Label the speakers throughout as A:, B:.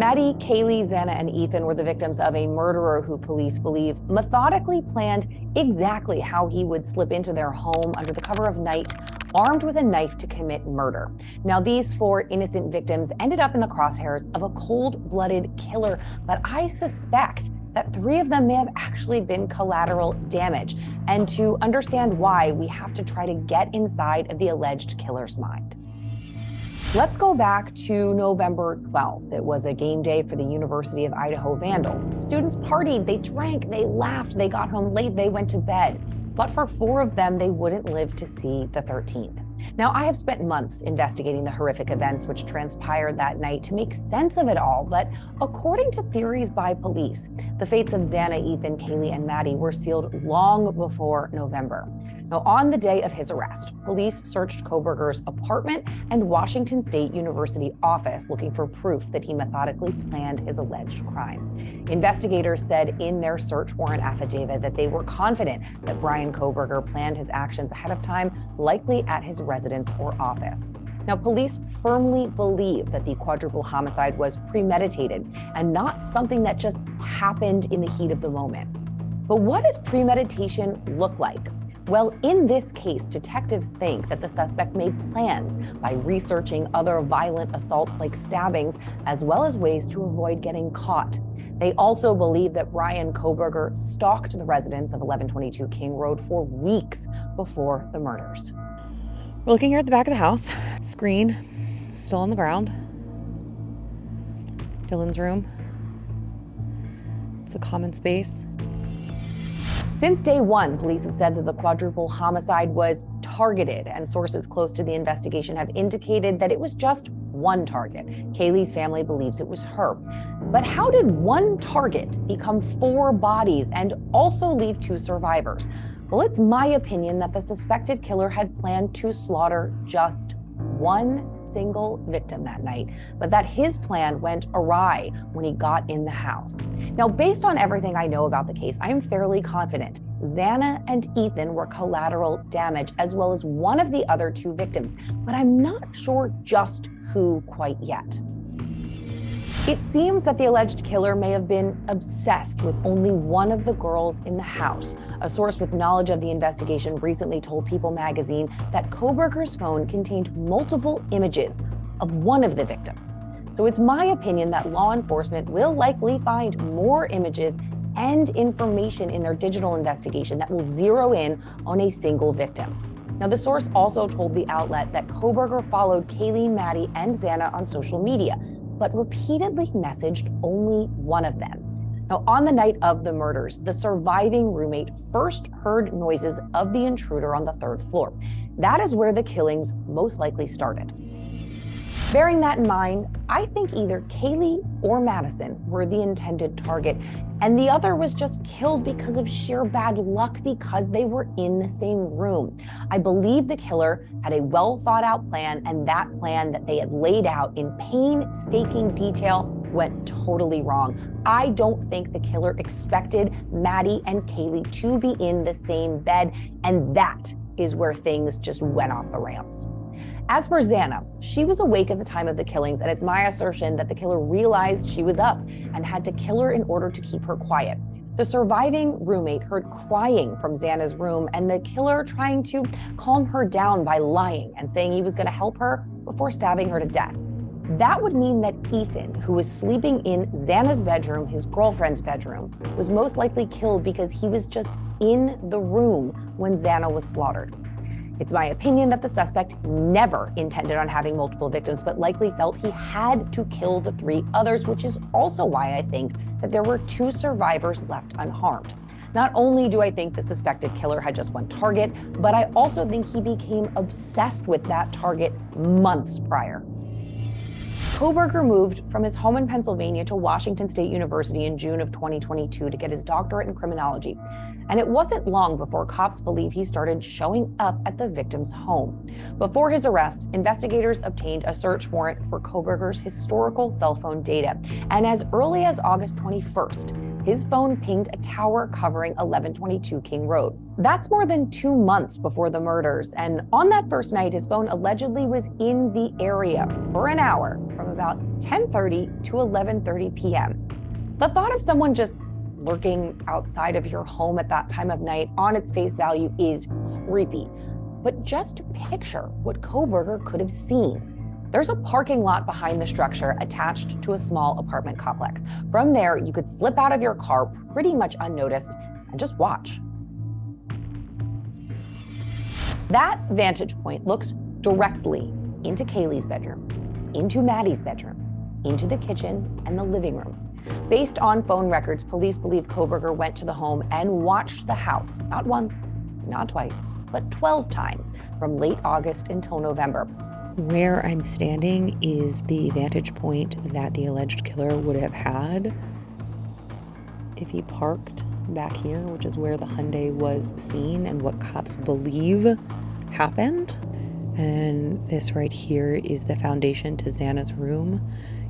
A: Maddie, Kaylee, Xana, and Ethan were the victims of a murderer who police believe methodically planned exactly how he would slip into their home under the cover of night, armed with a knife to commit murder. Now, these 4 innocent victims ended up in the crosshairs of a cold-blooded killer, but I suspect that 3 of them may have actually been collateral damage. And to understand why, we have to try to get inside of the alleged killer's mind. Let's go back to November 12th. It was a game day for the University of Idaho Vandals. Students partied, they drank, they laughed, they got home late, they went to bed. But for 4 of them, they wouldn't live to see the 13th. Now, I have spent months investigating the horrific events which transpired that night to make sense of it all, but according to theories by police, the fates of Xana, Ethan, Kaylee, and Maddie were sealed long before November. Now, on the day of his arrest, police searched Kohberger's apartment and Washington State University office looking for proof that he methodically planned his alleged crime. Investigators said in their search warrant affidavit that they were confident that Bryan Kohberger planned his actions ahead of time, likely at his residence or office. Now, police firmly believe that the quadruple homicide was premeditated and not something that just happened in the heat of the moment. But what does premeditation look like? Well, in this case, detectives think that the suspect made plans by researching other violent assaults like stabbings, as well as ways to avoid getting caught. They also believe that Bryan Kohberger stalked the residents of 1122 King Road for weeks before the murders.
B: We're looking here at the back of the house. Screen still on the ground. Dylan's room. It's a common space.
A: Since day one, police have said that the quadruple homicide was targeted, and sources close to the investigation have indicated that it was just one target. Kaylee's family believes it was her. But how did one target become 4 bodies and also leave 2 survivors? Well, it's my opinion that the suspected killer had planned to slaughter just one single victim that night, but that his plan went awry when he got in the house. Now, based on everything I know about the case, I am fairly confident Xana and Ethan were collateral damage, as well as one of the other 2 victims, but I'm not sure just who quite yet. It seems that the alleged killer may have been obsessed with only one of the girls in the house. A source with knowledge of the investigation recently told People magazine that Kohberger's phone contained multiple images of one of the victims. So it's my opinion that law enforcement will likely find more images and information in their digital investigation that will zero in on a single victim. Now, the source also told the outlet that Kohberger followed Kaylee, Maddie, and Xana on social media, but repeatedly messaged only one of them. Now, on the night of the murders, the surviving roommate first heard noises of the intruder on the 3rd floor. That is where the killings most likely started. Bearing that in mind, I think either Kaylee or Madison were the intended target, and the other was just killed because of sheer bad luck because they were in the same room. I believe the killer had a well-thought-out plan, and that plan that they had laid out in painstaking detail went totally wrong. I don't think the killer expected Maddie and Kaylee to be in the same bed, and that is where things just went off the rails. As for Xana, she was awake at the time of the killings, and it's my assertion that the killer realized she was up and had to kill her in order to keep her quiet. The surviving roommate heard crying from Xana's room, and the killer trying to calm her down by lying and saying he was going to help her before stabbing her to death. That would mean that Ethan, who was sleeping in Xana's bedroom, his girlfriend's bedroom, was most likely killed because he was just in the room when Xana was slaughtered. It's my opinion that the suspect never intended on having multiple victims, but likely felt he had to kill the 3 others, which is also why I think that there were 2 survivors left unharmed. Not only do I think the suspected killer had just one target, but I also think he became obsessed with that target months prior. Kohberger moved from his home in Pennsylvania to Washington State University in June of 2022 to get his doctorate in criminology. And it wasn't long before cops believe he started showing up at the victim's home. Before his arrest, investigators obtained a search warrant for Kohberger's historical cell phone data. And as early as August 21st, his phone pinged a tower covering 1122 King Road. That's more than 2 months before the murders. And on that first night, his phone allegedly was in the area for an hour from about 10:30 to 11:30 p.m. The thought of someone just lurking outside of your home at that time of night on its face value is creepy. But just picture what Kohberger could have seen. There's a parking lot behind the structure attached to a small apartment complex. From there, you could slip out of your car pretty much unnoticed and just watch. That vantage point looks directly into Kaylee's bedroom, into Maddie's bedroom, into the kitchen and the living room. Based on phone records, police believe Kohberger went to the home and watched the house, not once, not twice, but 12 times from late August until November.
B: Where I'm standing is the vantage point that the alleged killer would have had if he parked back here, which is where the Hyundai was seen and what cops believe happened. And this right here is the foundation to Xana's room.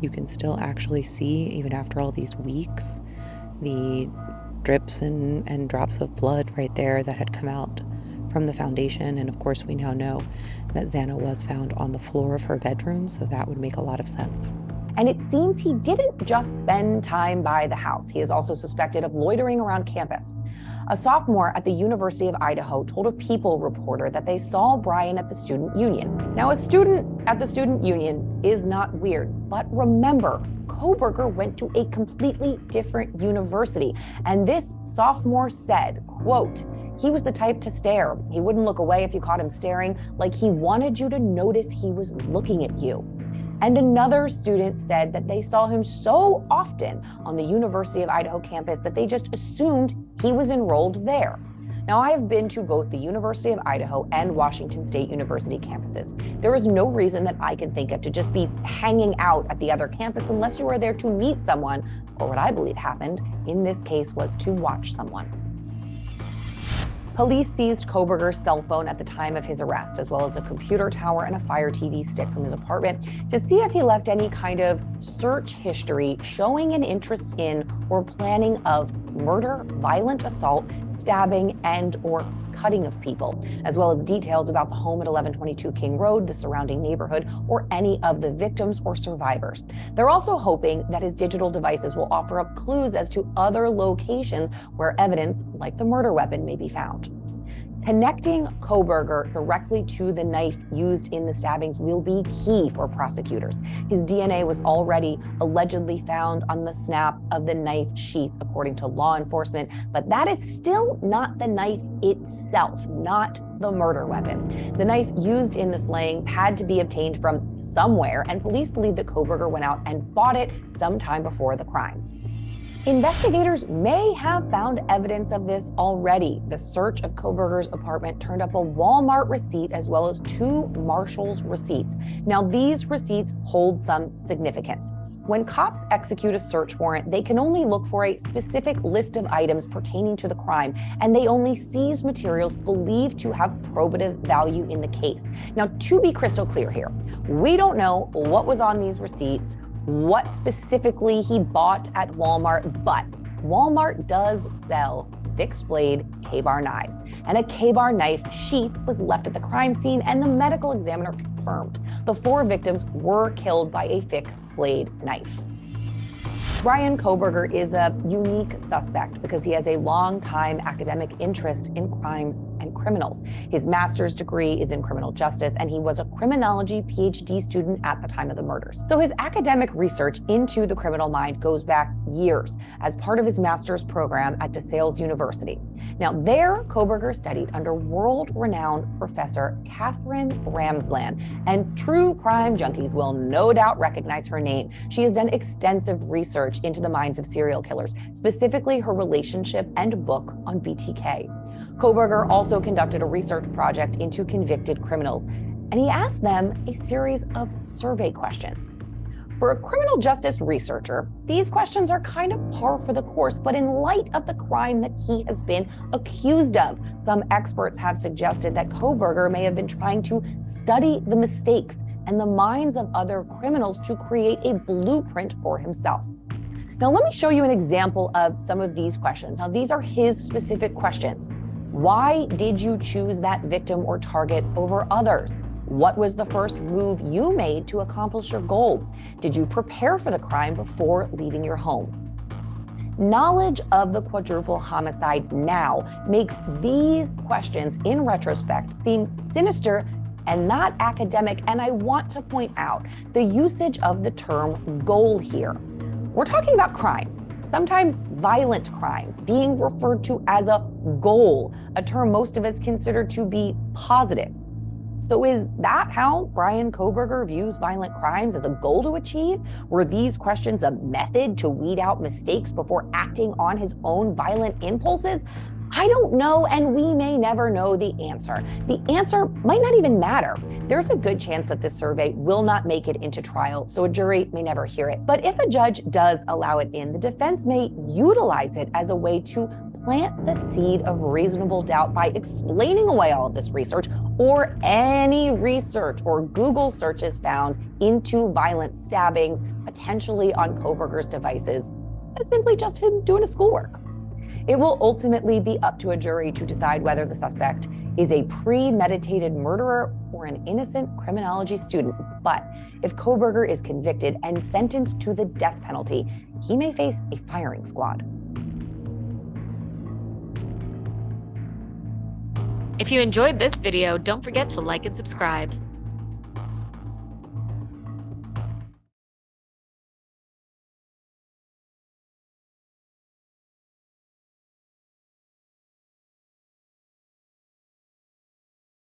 B: You can still actually see, even after all these weeks, the drips and drops of blood right there that had come out from the foundation. And of course, we now know that Xana was found on the floor of her bedroom, so that would make a lot of sense.
A: And it seems he didn't just spend time by the house. He is also suspected of loitering around campus. A sophomore at the University of Idaho told a People reporter that they saw Bryan at the student union. Now, a student at the student union is not weird, but remember, Kohberger went to a completely different university. And this sophomore said, quote, "He was the type to stare. He wouldn't look away if you caught him staring, like he wanted you to notice he was looking at you." And another student said that they saw him so often on the University of Idaho campus that they just assumed he was enrolled there. Now, I have been to both the University of Idaho and Washington State University campuses. There is no reason that I can think of to just be hanging out at the other campus unless you are there to meet someone, or what I believe happened in this case was to watch someone. Police seized Kohberger's cell phone at the time of his arrest, as well as a computer tower and a Fire TV stick from his apartment to see if he left any kind of search history showing an interest in or planning of murder, violent assault, stabbing, and or cutting of people, as well as details about the home at 1122 King Road, the surrounding neighborhood, or any of the victims or survivors. They're also hoping that his digital devices will offer up clues as to other locations where evidence like the murder weapon may be found. Connecting Kohberger directly to the knife used in the stabbings will be key for prosecutors. His DNA was already allegedly found on the snap of the knife sheath, according to law enforcement, but that is still not the knife itself, not the murder weapon. The knife used in the slayings had to be obtained from somewhere, and police believe that Kohberger went out and bought it sometime before the crime. Investigators may have found evidence of this already. The search of Kohberger's apartment turned up a Walmart receipt as well as 2 Marshall's receipts. Now, these receipts hold some significance. When cops execute a search warrant, they can only look for a specific list of items pertaining to the crime, and they only seize materials believed to have probative value in the case. Now, to be crystal clear here, we don't know what was on these receipts, what specifically he bought at Walmart, but Walmart does sell fixed blade K-bar knives, and a K-bar knife sheath was left at the crime scene, and the medical examiner confirmed the 4 victims were killed by a fixed blade knife. Bryan Kohberger is a unique suspect because he has a long-time academic interest in crimes and criminals. His master's degree is in criminal justice, and he was a criminology PhD student at the time of the murders. So his academic research into the criminal mind goes back years as part of his master's program at DeSales University. Now, there, Kohberger studied under world-renowned professor Katherine Ramsland, and true crime junkies will no doubt recognize her name. She has done extensive research into the minds of serial killers, specifically her relationship and book on BTK. Kohberger also conducted a research project into convicted criminals, and he asked them a series of survey questions. For a criminal justice researcher, these questions are kind of par for the course, but in light of the crime that he has been accused of, some experts have suggested that Kohberger may have been trying to study the mistakes and the minds of other criminals to create a blueprint for himself. Now, let me show you an example of some of these questions. Now, these are his specific questions. Why did you choose that victim or target over others? What was the first move you made to accomplish your goal? Did you prepare for the crime before leaving your home? Knowledge of the quadruple homicide now makes these questions in retrospect seem sinister and not academic, and I want to point out the usage of the term goal here. We're talking about crimes, sometimes violent crimes, being referred to as a goal, a term most of us consider to be positive. So is that how Bryan Kohberger views violent crimes, as a goal to achieve? Were these questions a method to weed out mistakes before acting on his own violent impulses? I don't know, and we may never know the answer. The answer might not even matter. There's a good chance that this survey will not make it into trial, so a jury may never hear it. But if a judge does allow it in, the defense may utilize it as a way to plant the seed of reasonable doubt by explaining away all of this research or any research or Google searches found into violent stabbings, potentially on Kohberger's devices, as simply just him doing his schoolwork. It will ultimately be up to a jury to decide whether the suspect is a premeditated murderer or an innocent criminology student. But if Kohberger is convicted and sentenced to the death penalty, he may face a firing squad.
C: If you enjoyed this video, don't forget to like and subscribe.